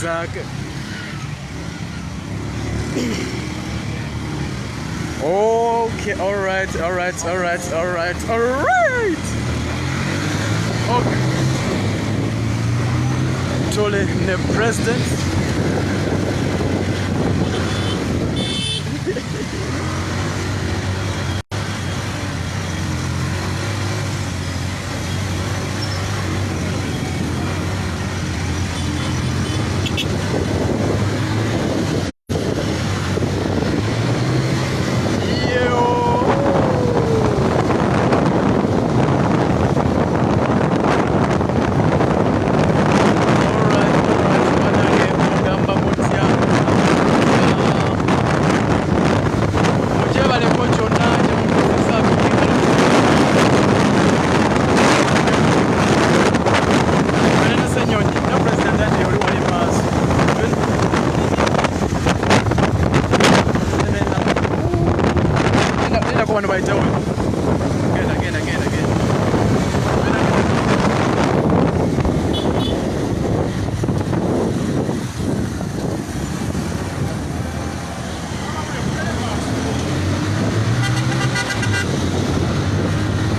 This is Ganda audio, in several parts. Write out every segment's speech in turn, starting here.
Exactly. Okay, all right. Okay. Totally the president.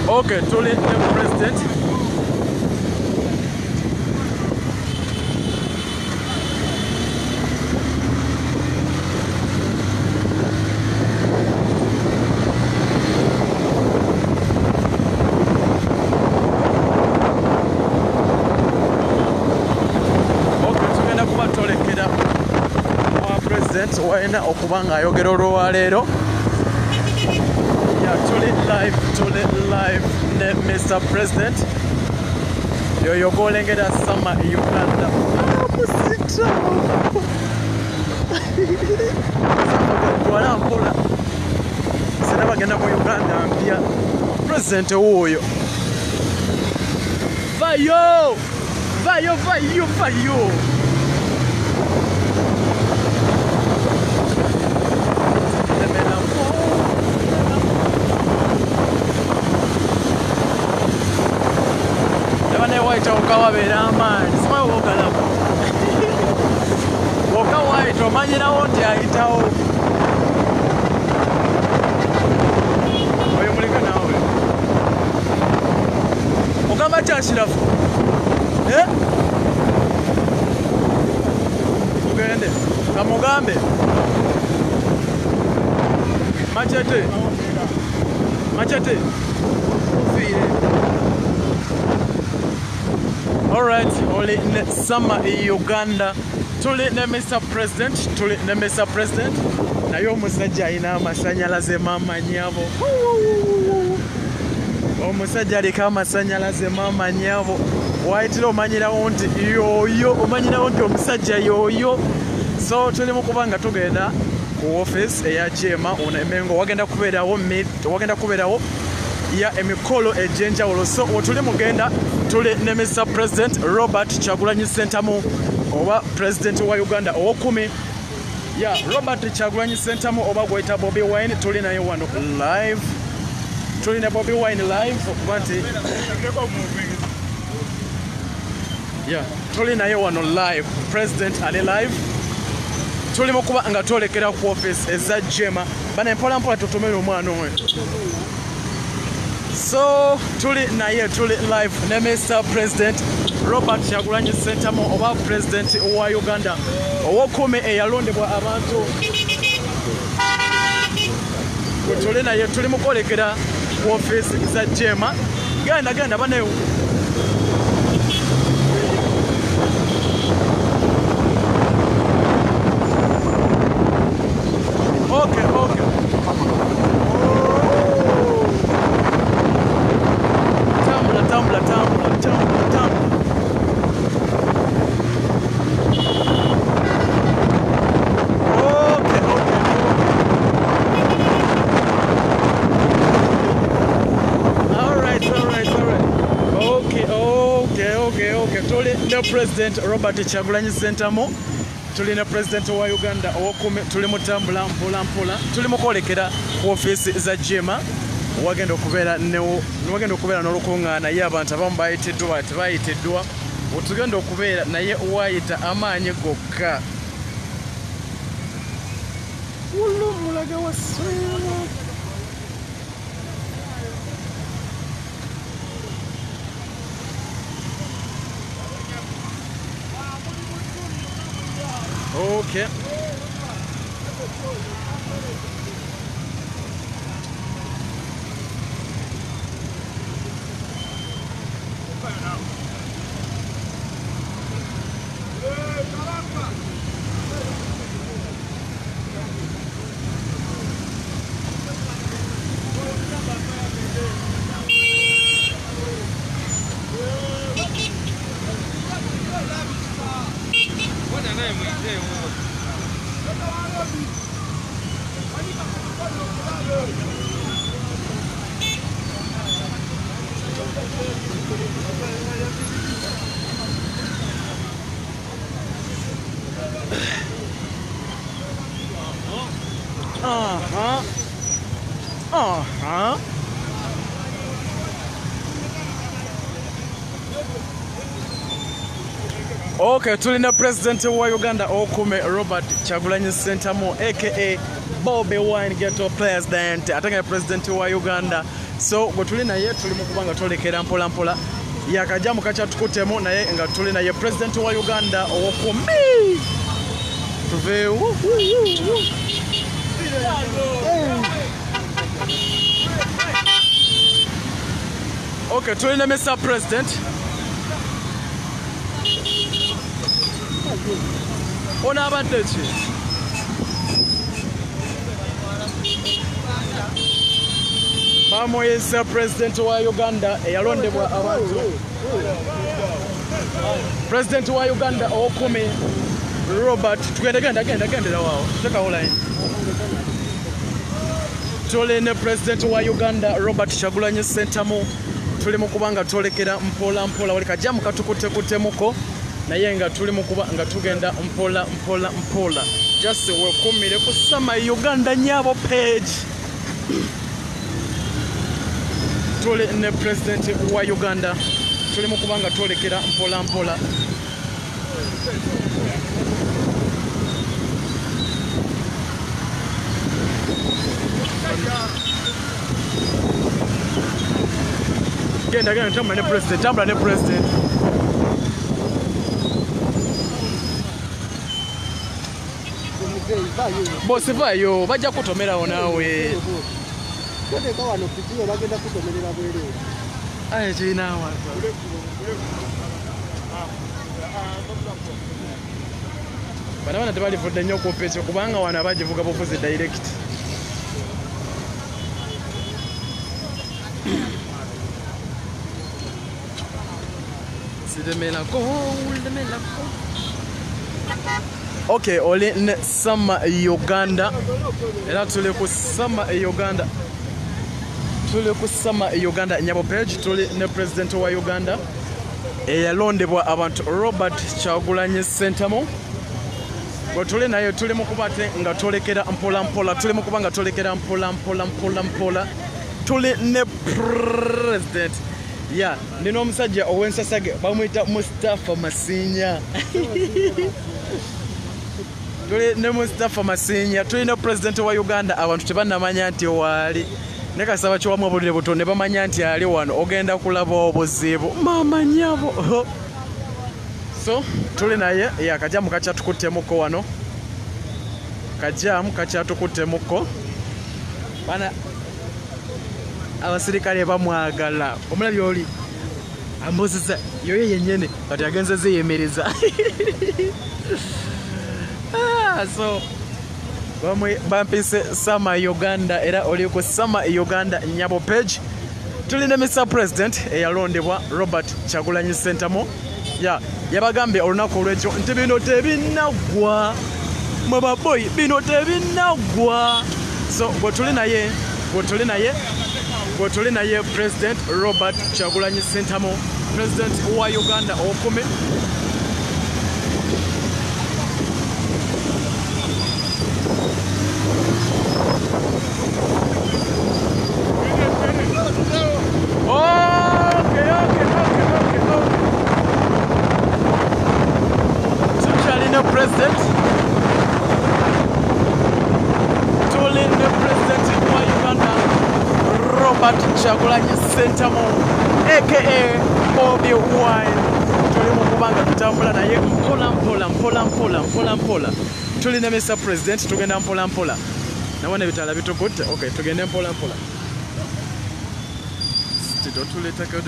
Okay, totally the president. Waina okubanga ayogera olwaleero. Yeah, tuli live ne Mr. President. Yoyo golengera sama Uganda. Musita. Wala mpola. Sina bagenda mu Uganda mpya. President oyo. Vayo. Okawabera amaanyi simanyi wogalaba wokawaita omanyirawo nti ayitawo oyo muleka naawe ogamba kyakirafu tugende kamugambe Machete Alright, oli ne Sama Uganda. Tuli ne Mr. President. Naye omusajja alina amasanyalaze maama nnyabo. Omusajja aliko amasanyalaze maama nnyabo. Waitira omanyirawo nti omusajja yoyo. So tuli mu kubanga tugenda ku office eya Chema Emengo wagenda kubeerawo ya emikolo ejjenjawulo. So otuli mugenda tuli ne Mr. President Robert Kyagulanyi Ssentamu oba President wa Uganda ow'okumi. Yeah, Robert Kyagulanyi Ssentamu oba gweta Bobi Wine tuli naye wano live. Tuli ne Bobi Wine live okubanti yeah, tuli naye wano live. President ali live. Tuli mukuba nga twolekera ku office eza Jema. Bana mpola tutumira omwana oyo. So tuli live ne Mr. President Robert Kyagulanyi Ssentamu oba President wa Uganda ow'okumi eyalondebwa abantu. Tuli mukolekera ku office za Jema. Genda banayo. Okay. Tambla. Okay. Tuli ne President Robert Kyagulanyi Ssentamu. Tuli ne President wa Uganda ow'okumi. Tuli mutambula mpola. Tuli mukolekera ku office za Jema. Wagenda okubeera n'olukungaana ye abantu abamu bayitiddwa tebayitiddwa wetugenda okubeera naye wayita amaanyi gokka mulaga waswera okay. Okay, tulina President wa Uganda okume Robert Kyagulanyi Ssentamu aka Bobi Wine Ghetto President atanga President wa Uganda. So gwe tulina ye tuli mu kubanga tolekera mpola mpola yakajamu kacha tukutemu naye nga tulina ye President wa Uganda okume tuve Okay, tulina Mr. President. Ona abadde ki? Bamoyesa President wa Uganda eyalondebwa abantu. President wa Uganda okumi Robert tugendera wao. Teka online. Tulina President wa Uganda Robert Kyagulanyi Ssentamu tuli mu kubanga tolekera mpola mpola wali kajamu katukutemuko naye nga tuli mu kuba nga tugenda mpola just wekumire ku Sama Uganda nyabo page tuli ne President wa Uganda tuli mu kubanga tolekera mpola genda tambula ne President Bosi vayo bajja kutomerawo naawe aye kinawa bana tebalivudde nnyo kumpa ekyo kubanga wano abagivuga buvuzi direct Okay, oli ne Sama Uganda. Era tuli ku Sama Uganda. Tuli ku Sama Uganda nyabo page tuli ne President wa Uganda. Eyalondebwa abantu Robert Kyagulanyi Ssentamu. Gwe tuli naye tuli mu kubate nga tolekera mpola tuli mu kubanga tolekera mpola. Tuli ne President. Yeah, nino omusajja owensasage bamuyita Mustafa Masinya. Tuli ne Mustafa Masinya tuli ne President wa Uganda abantu tebannamanya nti wali ne kasaba kiwamu obulire butonde bamanya nti ali wano ogenda kulaba obuzibu mama nyabo. So tuli naye yakajamu kacha tukutemuko wano kajamu kacha tukutemuko bana abasirikale bamwagala omulabi oli ambuziza yoye yennyene kati agenze zeyemereza. So bampise Sama Uganda era oli ku Sama Uganda nyabo page tulina Mr. President eyalondebwa Robert Kyagulanyi Ssentamu yabagambye olunaku olwekyo nti bino tebinagwa mwaba boy bino tebinagwa. So gwe tuli naye President Robert Kyagulanyi Ssentamu President wa Uganda okumi Kyagulanyi Ssentamu aka Bobi Wine tuli mu kubanga tutambula naye mpola. Tuli ne Mr. President tugenda mpola. Nawone bitala bitugudde. Okay, tugende mpola. Tito tuletaka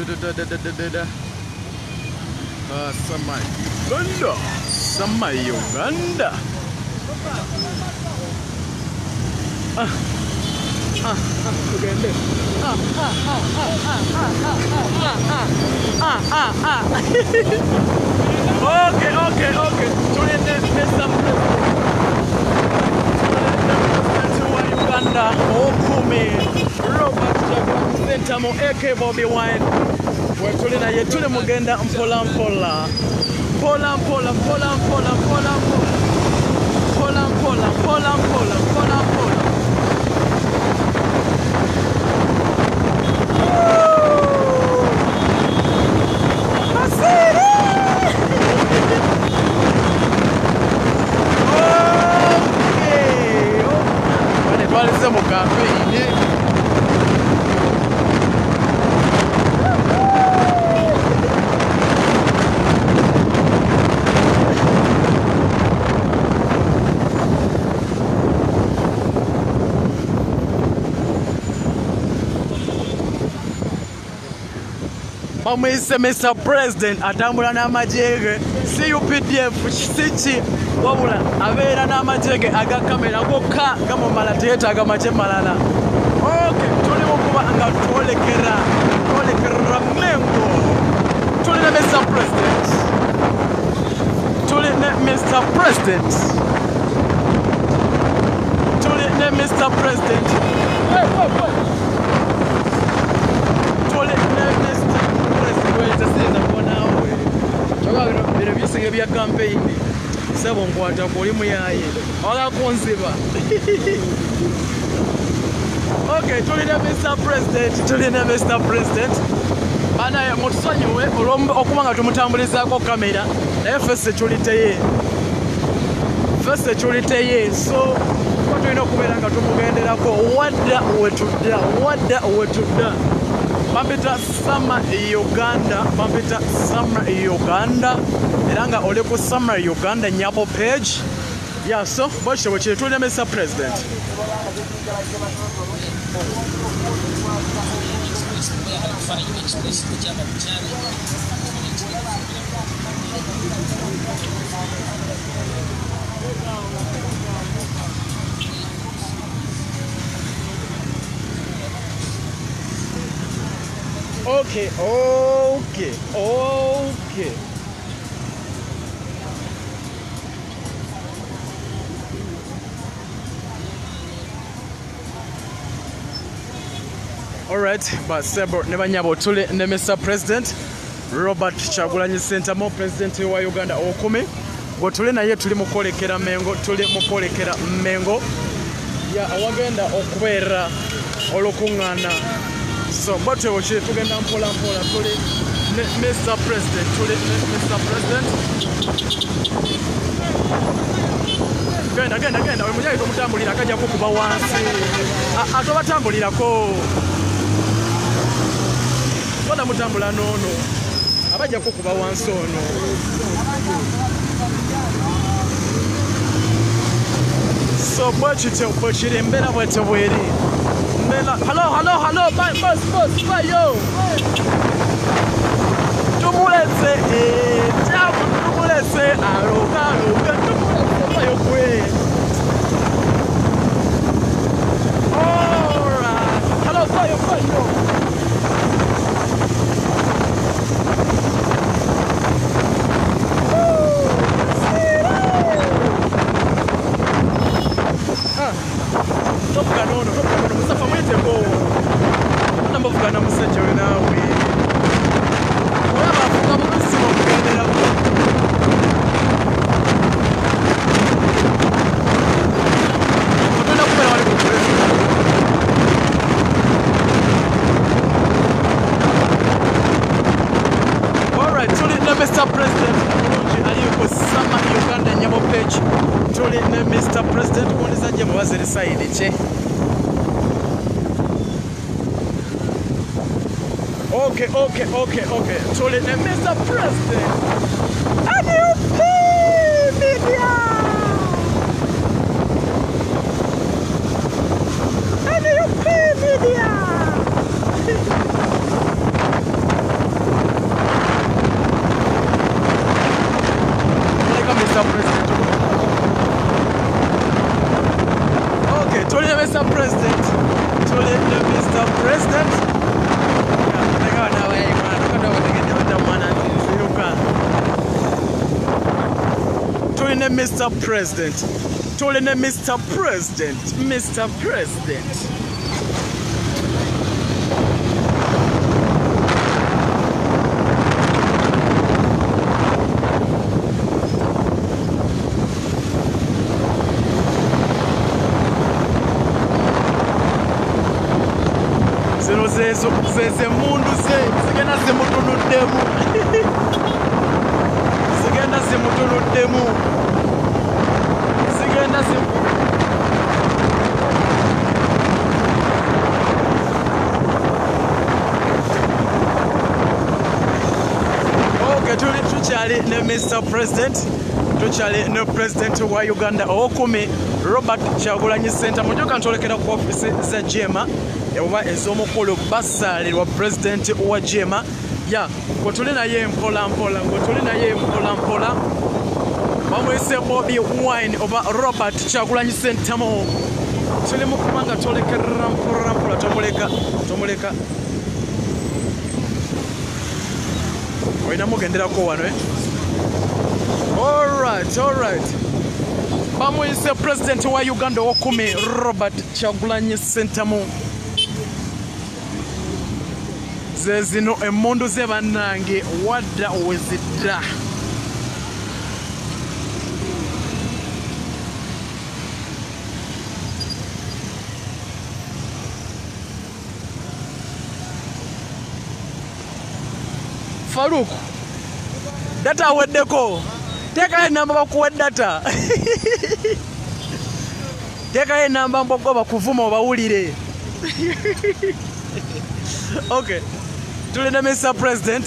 Sama Uganda. Tugende. Okay. Tulinde Mr. President wa Uganda okumi Robert Kyagulanyi Ssentamu aka Bobi Wine wetuli naye tuli mugenda mpola. Twalize mu kampeyini bamwise Mr. President atambula n'amajege si UPDF siki wabula abeera n'amajege aga kamera gokka gamumala teetaaga maje malala. Okay, tuli mu kuba nga twolekera Mengo. Tuli ne Mr. President. Tuli ne Mr. President. Tuli ne Mr. President. Hey. Tuli ne Mr. Bino bisinge bya campaign sebo nkwata kuli muyaye wala kunziba. Okay, tuli ne Mr. President bana mutusonyiwe okubanga tumutambulizaako kamera naye fese tuliteye so tulina okubeera nga tumugenderako wadda wetudda. Bampita Summer Uganda era nga oli ku Summer Uganda Nyabo page. Yeah, so bwekityo tuli ne Mr. President. Okay. Alright, but Sebo Nebanyabo tuli ne Mr. President Robert Kyagulanyi Ssentamu President wa Uganda okumi gotuli naye tuli mukolekera Mengo ya awagenda okubeera olukuŋŋaana. So bwatyo bwe tugenda mpola tuli ne Mr. President genda we munyayi tomutambulira akajja kukuba wansi atobatambulirako bona mutambula noono abajja kukuba wansi ono. So bwekityo bwe kiri embeera bwetyo bweri. Hello, boss, yo. Tumulese, tumulese, aroga, tumulese, yo kwe. Alright, hello, yo. Musafa mwiteko nambavugana musajja we naawe olaba avuga bubisima okugenderako. Tugenda kubeera wali ku president. Alright, tuli ne Mr. President omulungi ali ku Summer Uganda Nyabo page. Tuli ne Mr. President kuwuniza gye mubazi lisayidi kye. Tuli ne Mr. President. NUP Media. NUP Media. Mr. President. Okay, Tuli ne Mr. President. Tuli ne Mr. President. Tuli ne Mr. President. Tuli ne Mr. President. Mr. President. Zeze mundu zigenda zimutunuddemu zigenda zimutunuddemu zigenda tukyali ne Mr. President, tukyali ne President wa Uganda owokumi Robert Kyagulanyi Center mujoka ntolekera ku office za Jema oba ez'omukulu basalirwa President wa Jema ya ngotuli naye mpola bamwise Bobi Wine oba Robert Kyagulanyi Center mo tuli mu kubanga tolekera mpola tomuleka oyina mugenderako wano alright bamwise President wa Uganda owokumi Robert Kyagulanyi Center mo zezino emmundu ze bannange wadda wezidda Faruk data aweddeko tekayo enamba bakuwa data tekayo enamba mbogo bakuvuma obawulire okay tuli ne Mr. President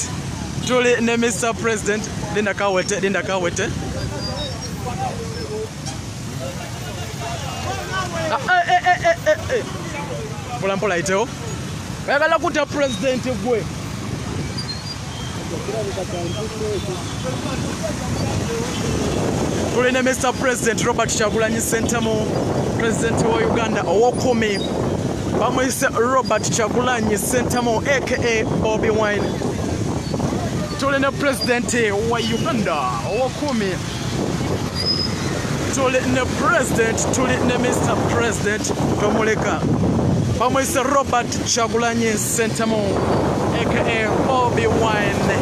linda kawete mpola iteo bayagala kuta president gwe tuli ne Mr. President Robert Kyagulanyi Center mo President wa Uganda owokumi bamwise Robert Kyagulanyi Center mo aka Bobi Wine tuli ne President wa Uganda owokumi tuli ne Mr. President tomuleka bamwise Robert Kyagulanyi Center mo aka Bobi Wine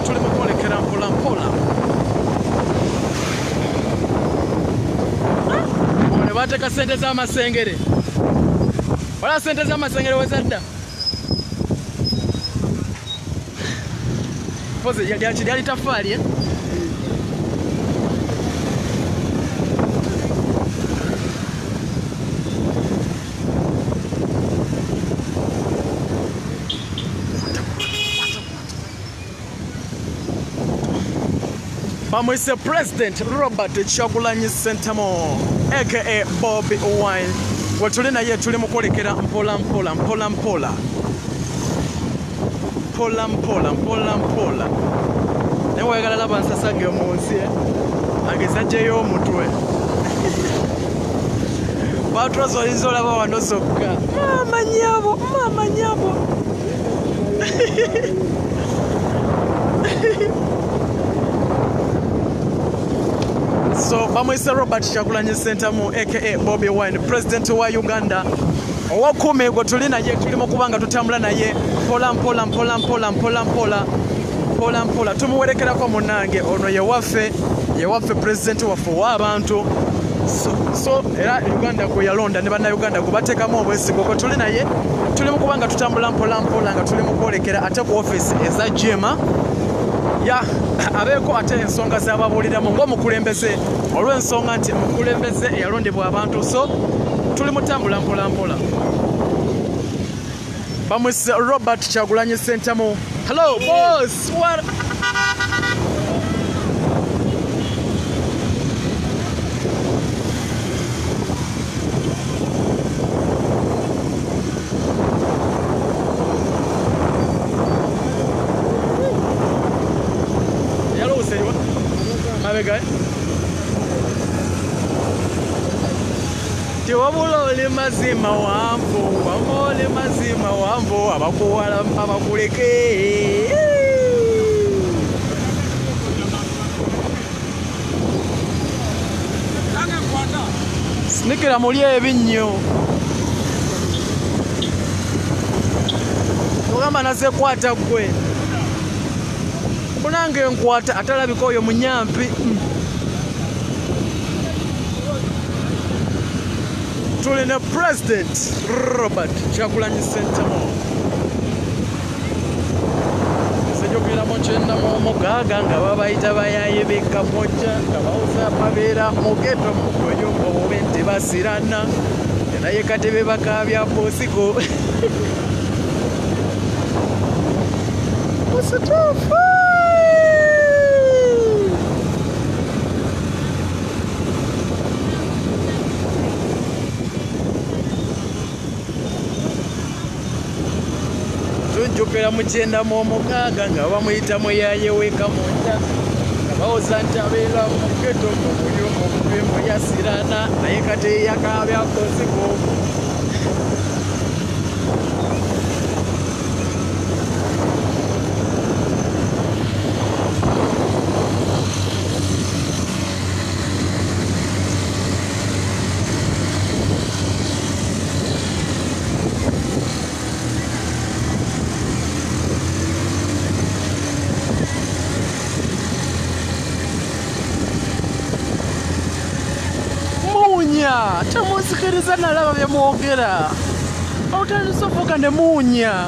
tuli mukwolekera mpola bateka sente z'amasengere wala sente z'amasengere wezadda poze yali tafali bamwise President Robert Kyagulanyi Center mo aka Bobi Wine watuli naye tuli mukolekera mpola ne wayagala laba nsasage omunsi agezajeyo omutwe batwazo olinzola wano zokka mama nyabo so bamwise Robert Kyagulanyi Center mo aka Bobi Wine President wa Uganda owokumi gwe tuli naye tulimo kubanga tutambula naye mpola tumuwerekerako munange ono yewaffe President waffe w'abantu so era Uganda gwe yalonda ne bannayuganda gwe bateekamu obwesigo gwe tuli naye tulimu kubanga tutambula mpola nga tuli mu kwolekera ate ku office eza Jema ya abeeko ate ensonga z'ababuuliramu ng'omukulembeze olw'ensonga nti mukulembeze eyalondebwa abantu so tuli mutambula mpola bamwise Robert Kyagulanyi Ssentamu. Hello boss, what? Hello, say what? My guy. Tiwabula oli mazima wambo, wamole mazima wambo, abakuwala abakuleke. Snikira mulye ebinnyo. Tugamba nase kwata gwe. Kunange nkwata atalabika oyo munyampi. Tuli ne President Robert Kyagulanyi Ssentamu. Sejogera mochenda mu mugaga nga babayita bayaye bekamoja nga bawuza mabeera mu geto mu kuyumba obente basirana naye katebe bakabya bosiko. Wasatufu. Jokera muchenda mu mugaga nga bamuyita muyaye wekamonja nga bawoza nti abeera mu geto mu buyumba obupembo yasirana naye kati yakabya koziko. Tamusikiriza nalaba byamwogera. Otalisofoka ne munya.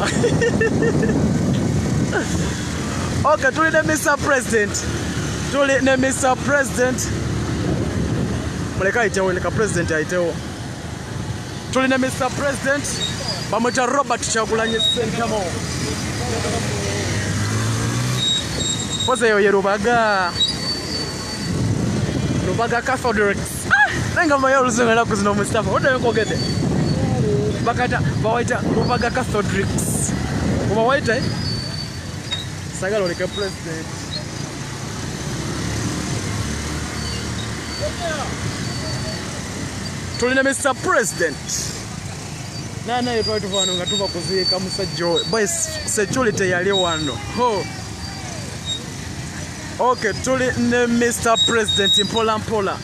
Okay, tuli ne Mr. President. Tuli ne Mr. President. Muleka aitewo, leka President aitewo. Tuli ne Mr. President. Bamwita Robert Kyagulanyi Ssentamu. Poze yo yerubaga. Rubaga Catholics. Nenga mayo luzengera kuzino Mustafa. Oda yokogede. Bakata bawaita Rubaga Catholics. Kuba waita sagalo leka President. Tuli ne Mr. President. Nana yetu tuvano nga tuva kuzika musajjo. Boys security yali wano. Ho. Okay, tuli ne Mr. President mpola mpola.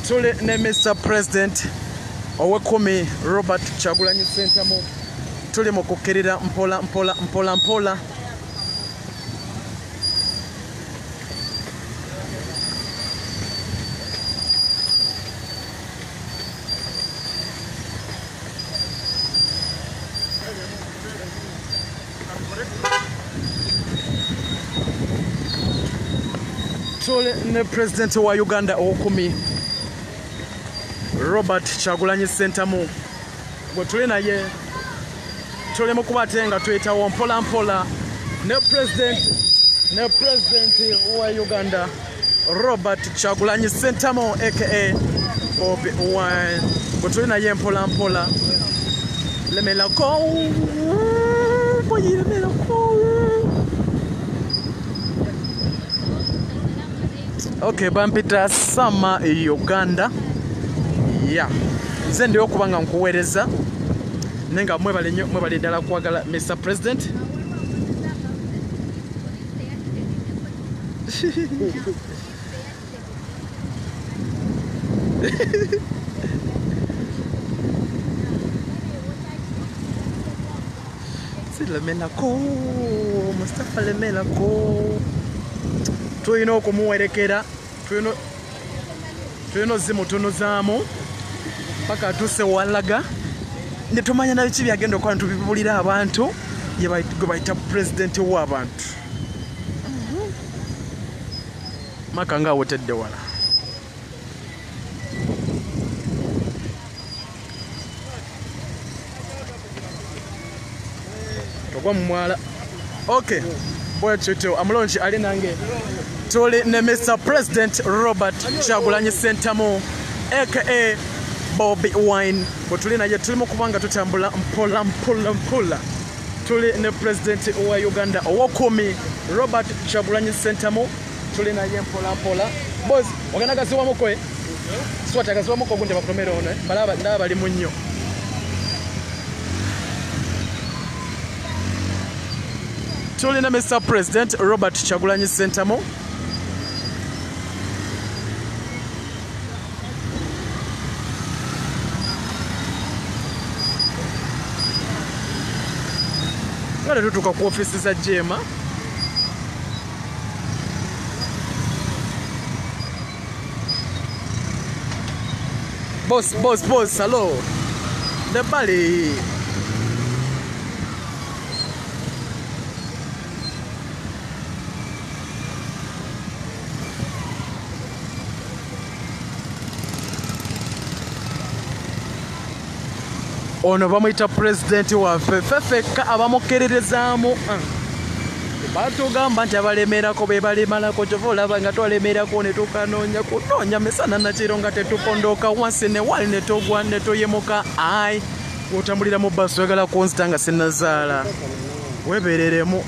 Tuli ne Mr. President owekumi Robert Kyagulanyi Ssentamu. Tuli mu kukkirira mpola mpola mpola mpola. Tuli ne President wa Uganda owekumi Robert Kyagulanyi Ssentamu. Gwe tuli naye tuli mu kubatenga tuyitawo mpola mpola ne President wa Uganda Robert Kyagulanyi Ssentamu aka Bobi Wine. Gwe tuli naye mpola mpola. Lemelako. Okay, bampita Sama Uganda. Yeah. Nze ndiyo kubanga nkuweereza nenga mwebale ddala kwagala Mr. President. Lemelako, Mustafa Lemelako. Tuyina okumuwerekera, tuyina zimutunuzaamu paka tuse walaga ne tumanya na biki byagenda okukola tubibulira abantu gwe bayita President w'abantu. Maka nga wotedde wala. ogwa mu mwala. Okay, bwetutyo amulonji ali nange tuli ne Mr. President Robert Kyagulanyi Ssentamu aka Bobby Wine. Bwetuli naye tulimu kubanga tutambula mpola. Tuli ne President wa Uganda owokumi Robert Kyagulanyi Ssentamu. Tuli naye mpola. Boss, wagenda gaziwa mukoe? Swata gaziwa muko gunde bakutomera ono. Balaba ndaba bali munnyo. Tuli na Mr. President Robert Kyagulanyi Ssentamu. Kale tutuka ku ofisi za Jema. Boss, hello. The Bali. Ono bamuyita president waffe fefeka abamukererezaamu batugamba nti abalemerako be balemalako kyova olaba nga twalemerako ne tukanoonya kunoonya misana nakiro nga tetupondoka wansi ne wali ne togwa ne toyemuka ayi otambulira mu basi oyagala kunzita nga sinnazaala weebereremu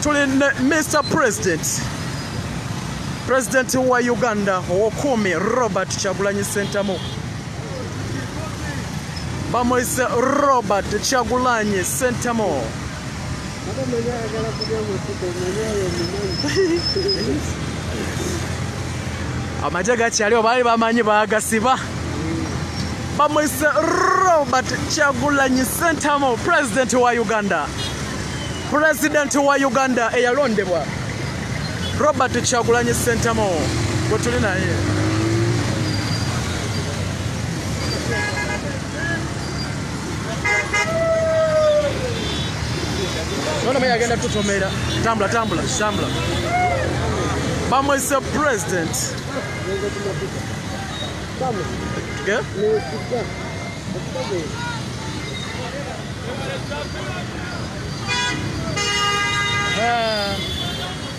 tuli ne Mr. President wa Uganda owokumi Robert Kyagulanyi Ssentamu. Bamuyise Robert Kyagulanyi Ssentamu. Amajje gakyali obaali bamanyi baagasiba. Bamuyise Robert Kyagulanyi Ssentamu, President wa Uganda. President wa Uganda eyalondebwa Robert Kyagulanyi Ssentamu. Bwetuli naye nona mwe agenda tutomera tambula bamwise President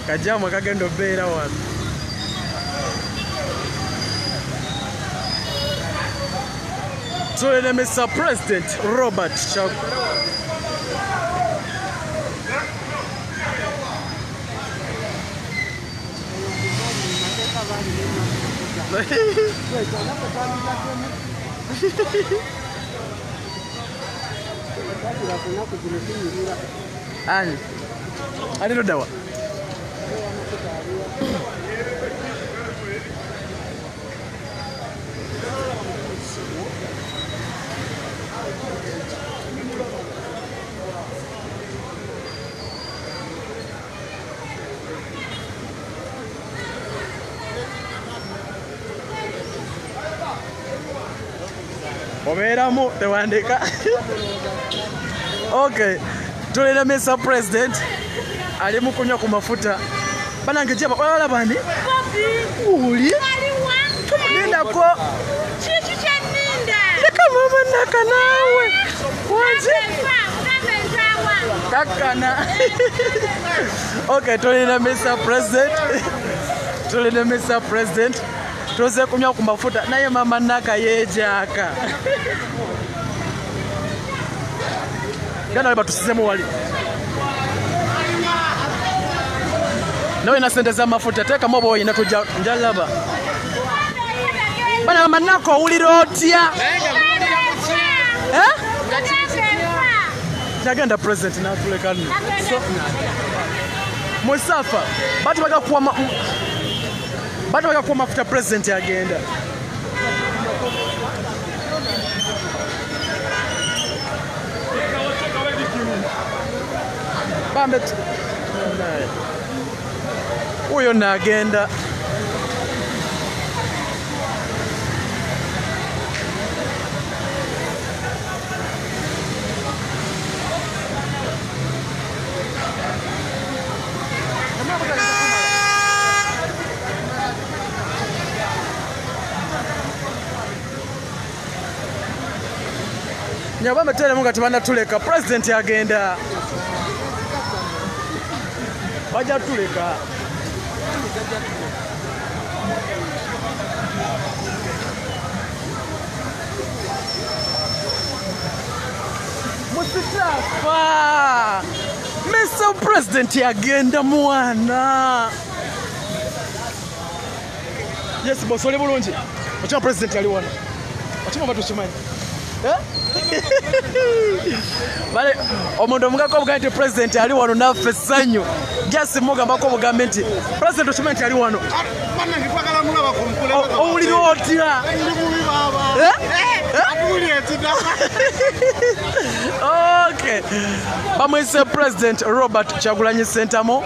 Kajamwa kagenda obeera wano. Tuli ne Mr. President Robert Ani no dawa. Obeeramu tewandika. Okay, tuli ne Mr. President ali mu kunywa ku mafuta. Banange jeba wala bani? Uli? Nindako. Chichi cha ninda. Leka mama naka nawe. Waje? Kakana. Okay, tuli ne Mr. President. Tuze kunywa ku mafuta naye mama naka yejaka. Gana batusizemu wali. Nawe na sente za mafuta teka mobo ina tuja njalaba. Bana mama nako uliro otya. Jagenda president na tulekani. Musafa batu bakakuwa mafuta president agenda. Bambe huyo na agenda. nyabambe tere munga tibanda tuleka president agenda bajja tuleka Musitafa Mr. President agenda mwana Yes boss ole bulungi Ocha president ali wana Otima batuchimanyi Bale omuntu omugako obugante president ali wano naffe sanyu just mugamba ko bugambe nti president ochimanyi ali wano Bana ngipagala mulaba kumukule Owuli otya Okay. Bamwise President Robert Kyagulanyi Ssentamu.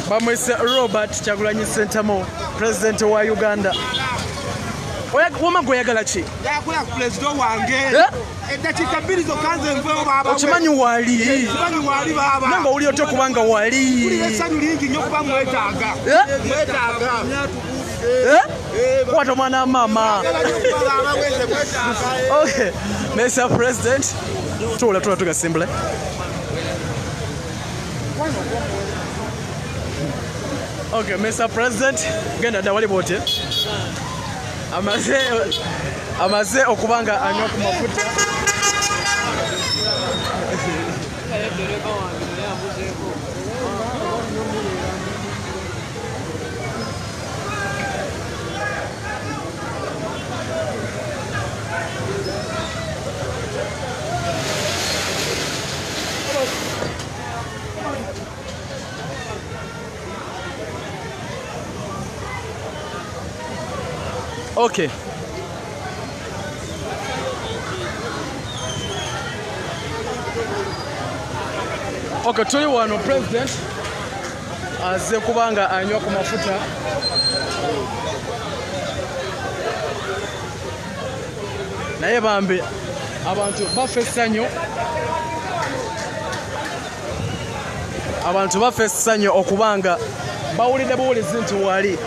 Bamwise Robert Kyagulanyi Ssentamu, President wa Uganda. Wama goyagala chi? Yakula president wange. Edakika bbiri zokanze nvewo baba. Okimanyi wali. Okimanyi wali baba. Nanga oli otya kubanga wali. Kuli esanyu lingi nnyo kuba mwetaaga. Mwetaaga. What mwana mama. Okay. Mr. President. Tula simple. Okay, Mr. President, genda dawali bote. Amaze okubanga anywa ku mafuta. Okay. Okay, tuli wano president aze kubanga anywa ku mafuta. Naye bambe abantu baffe essanyu. Abantu baffe essanyu okubanga bawulidde buwulizi nti wali.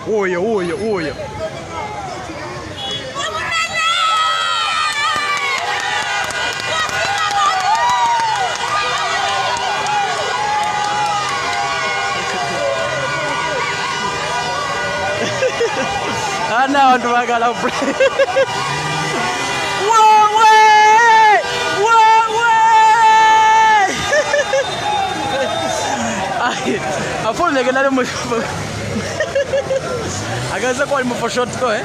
Uyo. Ana abantu bagala Afone negenda mu Agaza kwa mu for short ko Ay.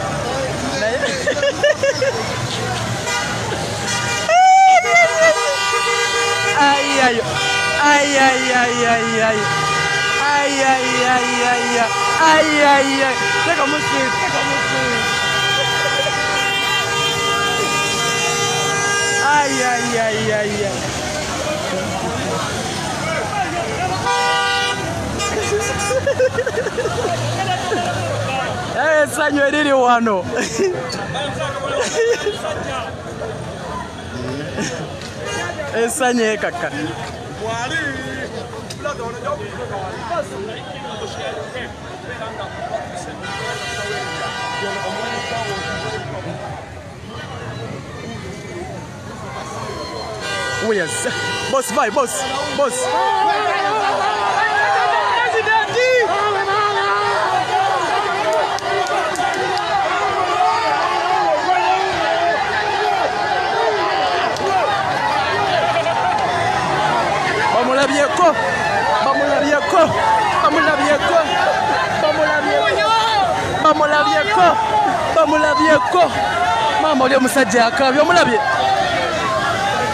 Teka musi. Ay. Sanyu eriri wano. Sanyu kaka. Oh yes. Boss, bye, boss. Bamulabyeko. Mama oli omusajja akabye omulabye.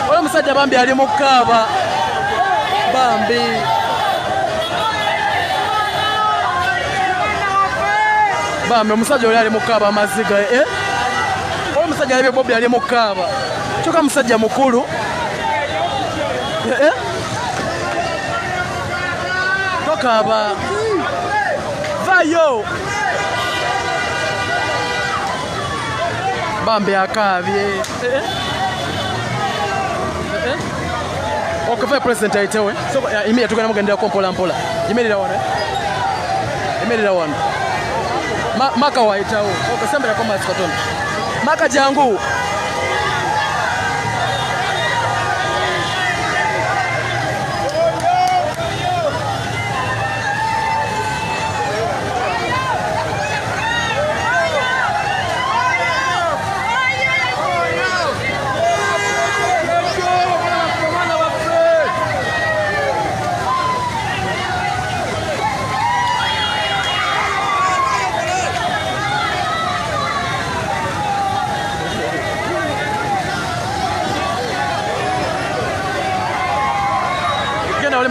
Oli omusajja bambi ali mu kaaba. Bambi. Omusajja oli ali mu kaaba amaziga Oli omusajja alibye Bobby ali mu kaaba. Kyokka musajja mukulu. Tokaaba. Vayo. Bambi akabye. Okay, president aitewe. So immediately tugenda mugendera ko mpola. Imerira wana. Maka waitawo. Okasembera kwa Masi Katonda. Maka jangu.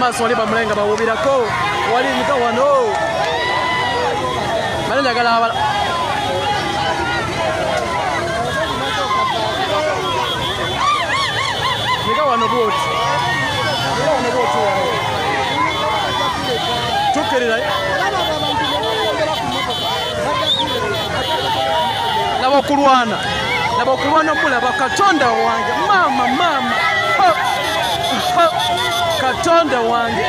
Maso wali bamulenga bawubirako wali nika wano bali njagala abala nika wano bwoti tukirira nabakulwana mulaba Katonda wange mama Katonda wange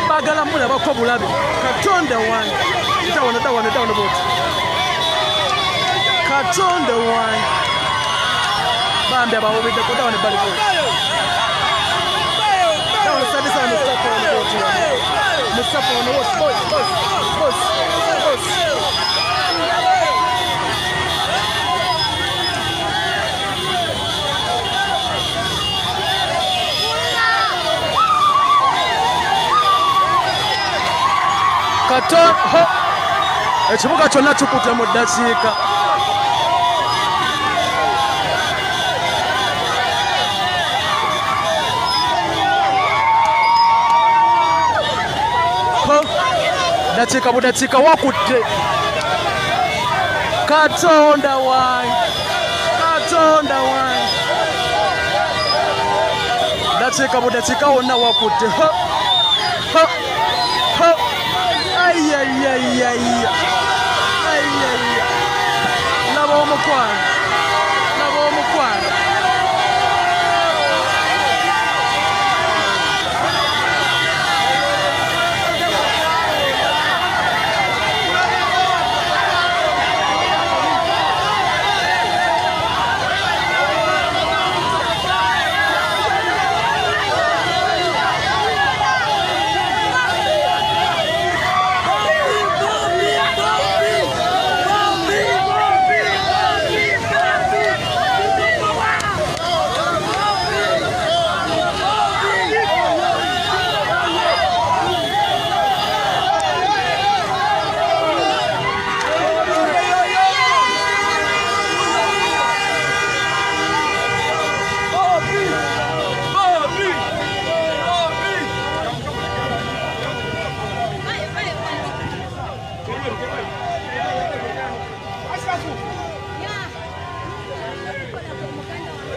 bagala mulaba ko bulabe Katonda wange tawana boti Katonda wange bambi abawubidde ko tawana bali boti tawana sadisa Mustafa ono boss ekibuga kyonna kikutte mu ddakiika dakiika budakiika wakutte Katonda wange dakiika budakiika wonna wakutte laba omukwano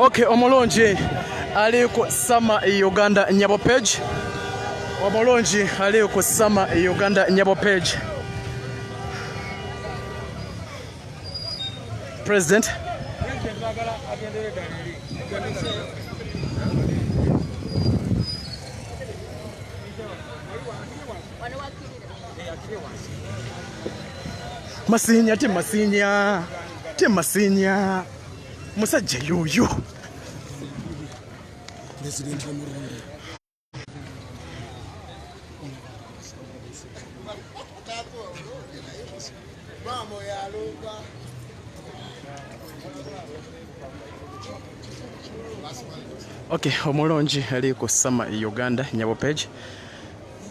Okay, omulungi ali ku Sama Uganda Nyabo page. Omulungi ali ku Sama Uganda Nyabo page. President Masinya musajja yoyo President Murundi Okay, omulungi ali ku Sama Uganda Nyabo page.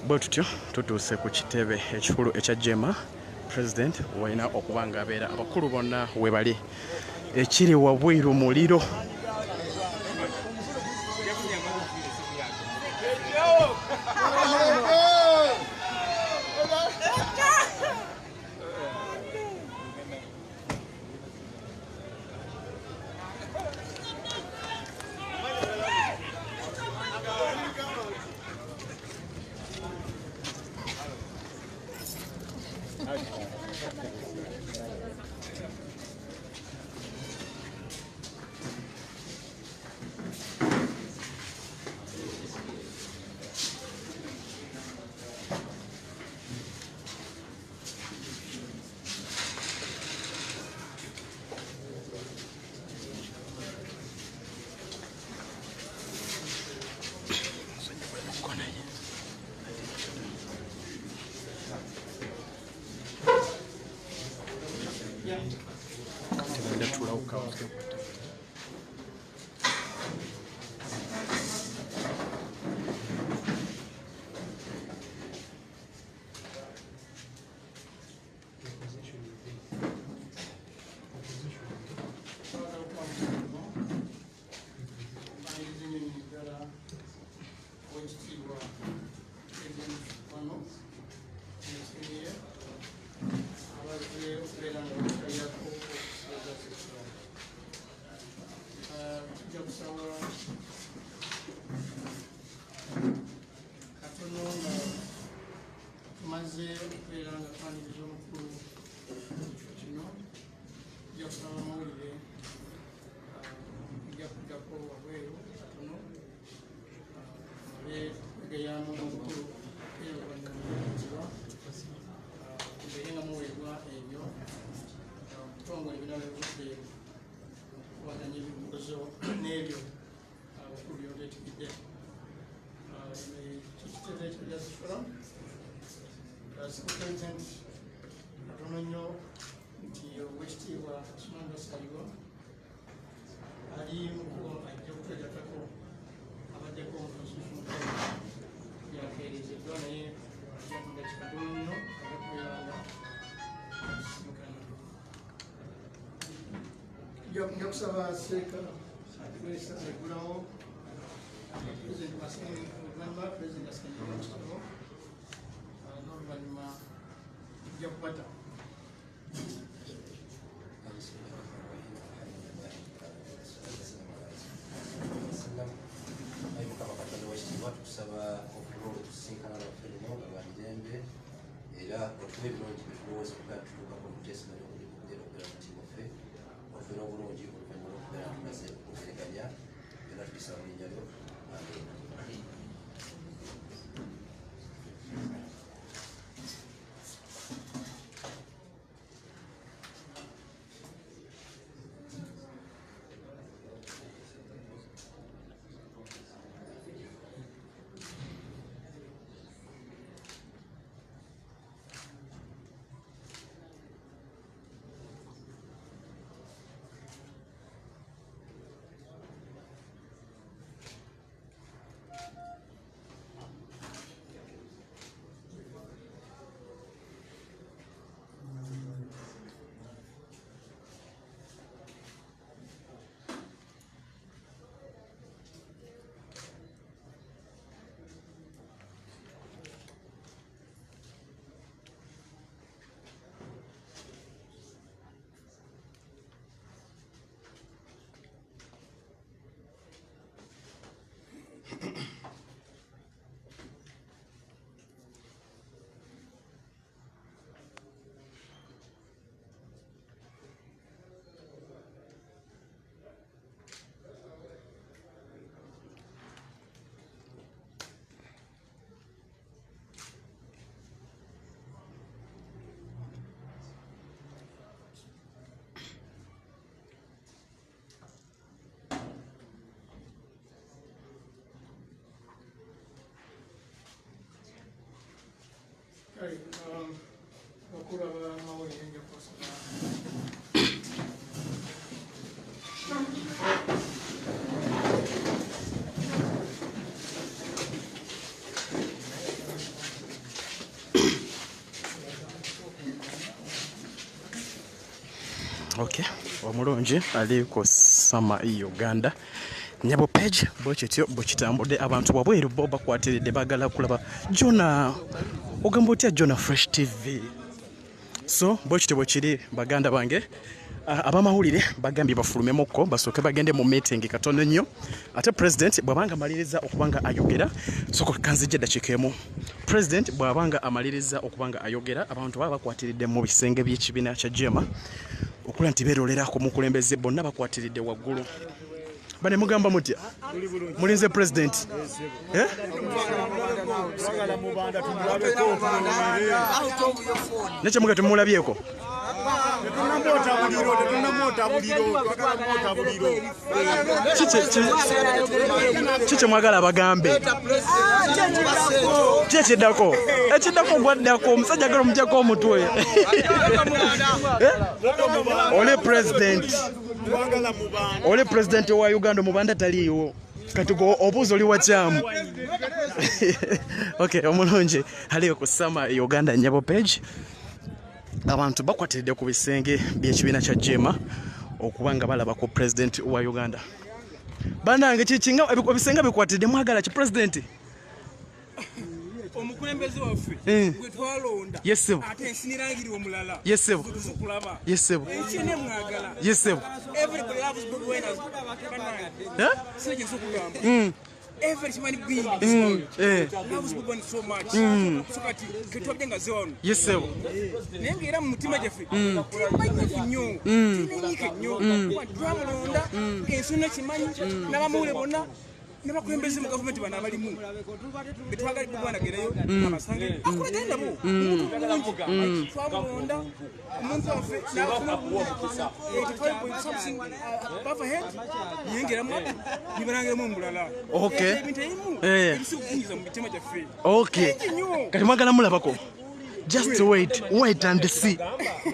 Bwe tutyo tutuuse ku kitebe ekikulu ekya Jema. President walina okubanga abeera abakulu bonna we bali ekiri wabwiru muliro. Tugenda tulawukawo. Tumaze okubeera nga twaniriza omukulu kino ojja kusaba amawulire ojja kuddako wabweru katono abe egeyamu omukulu era oluvannyuma mbeere nga muweebwa ebyo obutongole ebirala ebivudde okukubaganya ebibuuzo n'ebyo abakulu byobeetikidde kikitebe ekyo byazisula President katono nnyo nti owekitiibwa Kimanda Saliwa ali mukubo ajja kutwegatako abaddeko omukonstitution yakeerezeddwa naye nga kikatono nnyo ajja kubeeranga asimukana nja kusaba seeka egulawo oluvannyuma President asenyiwa kitabo n'oluvannyuma ojja kubata tukusaba okulonda tusinkana naffe lino nga bamirembe era otuwa ebirungi bitulowooza okubeera tutuukako okuteesiganya okugenda okubeera mu tiimu ffe otubeera obulungi oluvannyuma lwokubeera tumaze okugeraganya era tukisaba mu linnya lyo bakulu abamawulire nja kubasaba Okay, omulungi ali ku Sama Uganda nyabo page bwekityo bwekitambudde abantu wabweru bo bakwatiridde bagala kulaba Jona ogamba otya Jona Fresh TV. So bwekityo bwekiri baganda bange abamawulire bagambye bafulumemukko basooke bagende mu meeting katono nnyo ate president bwabanga amaliriza okubanga ayogera soko kanzijja dakiika emu president bwabanga amaliriza okubanga ayogera abantu baba bakwatiridde mu bisenge by'ekibiina kya Jema okula nti beerolera ku mukulembeze bonna bakwatiridde waggulu bane mugamba mutya mulinze president nekye muga temulabyeko buliro tetunamwota buliro twagala mwota buliro Chiche mwagala bagambe Chechiddako ekiddako gwaddako omusajja agala omujjako omutwe oli president wa Uganda mubanda taliiwo kati obuuzi oli wakyamu okay omulungi aliyo ku Sama Uganda Nyabo page abantu bakwatiridde ku bisenge by'ekibiina kya Jema okubanga balaba ku president wa Uganda banange kikinga ebisenga bikwatiridde mwagala ki president omukulembeze waffe gwe twalonda yesebo ate ensinirangiriwe omulala yesebo tukulaba yesebo ekyene mwagala yesebo everybody loves good winners sije sokugamba every man being loves good winners so much so kati ketwabenga zone yesebo nenga era mu mutima jaffe timanyi nnyo tinyike nnyo twamulonda ensuna kimanyi n'abamule bonna n'abakulembeze mu gavumenti bano abalimu betwagalidde bwanagerayo abasange akulagenda bo twamulonda omuntu waffe n'abafuna bavahead yengeramu nibalangiramu omulala ebintu ebimu ebisikukunyiza mu mitima gyaffe kati mwagala mulabako just wait and see.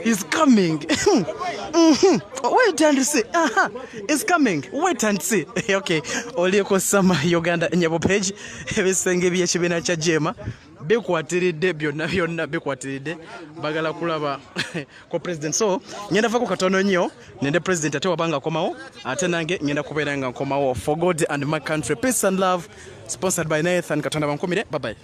He's coming. Wait and see. He's coming. Wait and see. Okay. Olieko Sama Uganda Nyabo page. Ebisenge by'ekibiina kya Jema. Bikwatiridde byonna bikwatiridde bagala kulaba ko president. So nyenda vako katono nnyo nende president ate wabanga komawo ate nange nyenda kubeera nga nkomawo for God and my country. Peace and love. Sponsored by Nathan Katonda Bankomire. Bye bye.